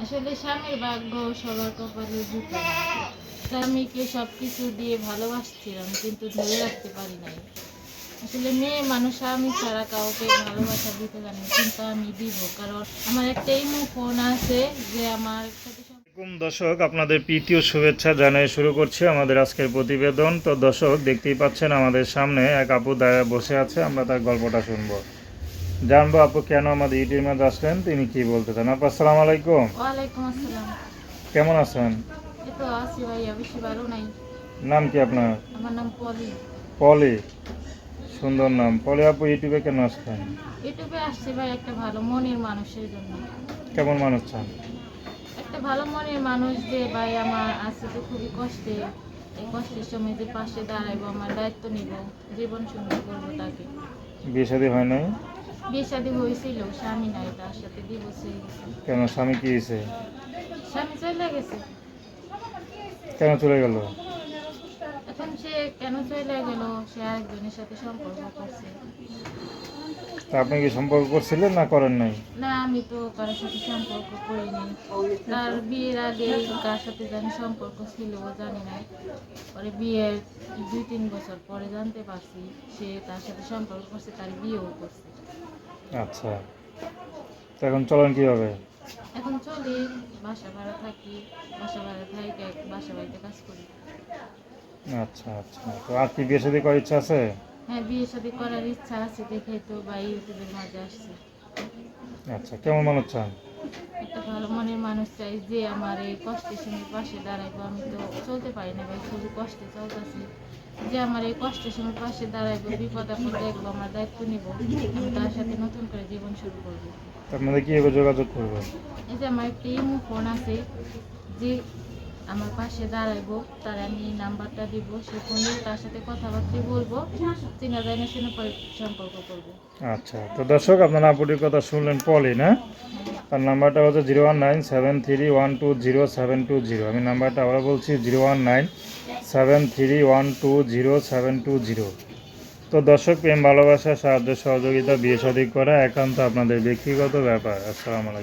আসলে স্বামীর ভাগ্য সবার কপালে জুটে না। স্বামীকে সবকিছু দিয়ে ভালোবাসছিলাম কিন্তু ধরে রাখতে পারি নাই। আসলে মেয়ে মানুষ আমি ছাড়া কাউকে ভালোবাসা দিতে জানি না, কিন্তু আমি দিব, কারণ আমার একটা ইমো ফোন আছে যে আমার সাথে দর্শক, আপনাদের প্রীতি ও শুভেচ্ছা জানিয়ে শুরু করছি আমাদের আজকের প্রতিবেদন। তো দর্শক, দেখতেই পাচ্ছেন আমাদের সামনে এক আপু দাঁড়িয়ে বসে আছে। আমরা তার গল্পটা শুনবো, জানবো আপু কেন আমাদের ইউটিউবের মাঝে আসলেন, তিনি কি বলতে চান। আপু আসসালামু আলাইকুম, ওয়ালাইকুম আসসালাম। কেমন আছেন? এই তো আছি ভাইয়া, বেশি ভালো নাই। নাম কি আপনার? আমার নাম পলি। পলি, সুন্দর নাম। পলি আপু, ইউটিউবে কেন আসলেন? ইউটিউবে আসছি ভাই একটা ভালো মনের মানুষের জন্য। কেমন মানুষ চান? একটা ভালো মনের মানুষ যে ভাই আমার আছে তো খুবই কষ্টে, এই কষ্টের সময় যে পাশে দাঁড়াইবো, আমার দায়িত্ব নিব, জীবন সুন্দর করবো তাকে। বিয়ে শাদী হয় নাই? বিয়ে শাদী হয়েছিল, স্বামী নাই, তার সাথে ডিভোর্স হয়ে গেছে। কেন, স্বামী কি হয়েছে? স্বামী চলে গেছে। কেন চলে গেল? এখন সে কেন চলে গেল, সে আরেকজনের সাথে সম্পর্ক করছে। তা আপনি কি সম্পর্ক করছিলেন না করেন নাই? না, আমি তো কারোর সাথে সম্পর্ক করিনি। তার বিয়ের আগে কার সাথে জানি সম্পর্ক ছিল জানি না। পরে বিয়ের 2-3 বছর পরে জানতে পারছি সে তার সাথে সম্পর্ক করছে, তার বিয়েও করছে। আচ্ছা, তো এখন চলেন কীভাবে? এখন চলি, বাসা ভাড়া থাকি, বাসা ভাড়া থাকি, বাসা বাড়িতে কাজ করি। আচ্ছা আচ্ছা, তো আর কি বিয়ে শাদী করার ইচ্ছা আছে? হ্যাঁ, বিয়ে শাদী করার ইচ্ছা আছে, দেখে তো বা ইউটিউবের মাঝে আসছে। আচ্ছা, কেমন মানুষ চান? একটা ভালো মনের মানুষ চাই যে আমার এই কষ্টের সময় পাশে দাঁড়াইবো। আমি তো চলতে পারি না ভাই, খুবই কষ্টে চলতেছি। যে আমার এই কষ্টের সময় পাশে দাঁড়াইবো, বিপদ আপদ দেখবো, আমার দায়িত্ব নিব, আমি তার সাথে নতুন করে জীবন শুরু করবো। তো আপনাদের কীভাবে যোগাযোগ করবো? এই যে আমার একটা ইমো ফোন আছে, যে আমার পাশে দাঁড়াইবো তার আমি এই নাম্বারটা দিব, সে ফোনে তার সাথে কথাবার্তা বলবো, চিনা জানা শুনে পরে সম্পর্ক করবো। আচ্ছা, তো দর্শক, আপনারা আপুটির কথা শুনলেন, পলি না? তার নাম্বারটা হচ্ছে 01973120720। আমি নাম্বারটা আবার বলছি, 01973120720। তো দর্শক, প্রেম ভালোবাসা সাহায্য সহযোগিতা বিয়ে শাদী করা একান্ত আপনাদের ব্যক্তিগত ব্যাপার। আসসালামু আলাইকুম।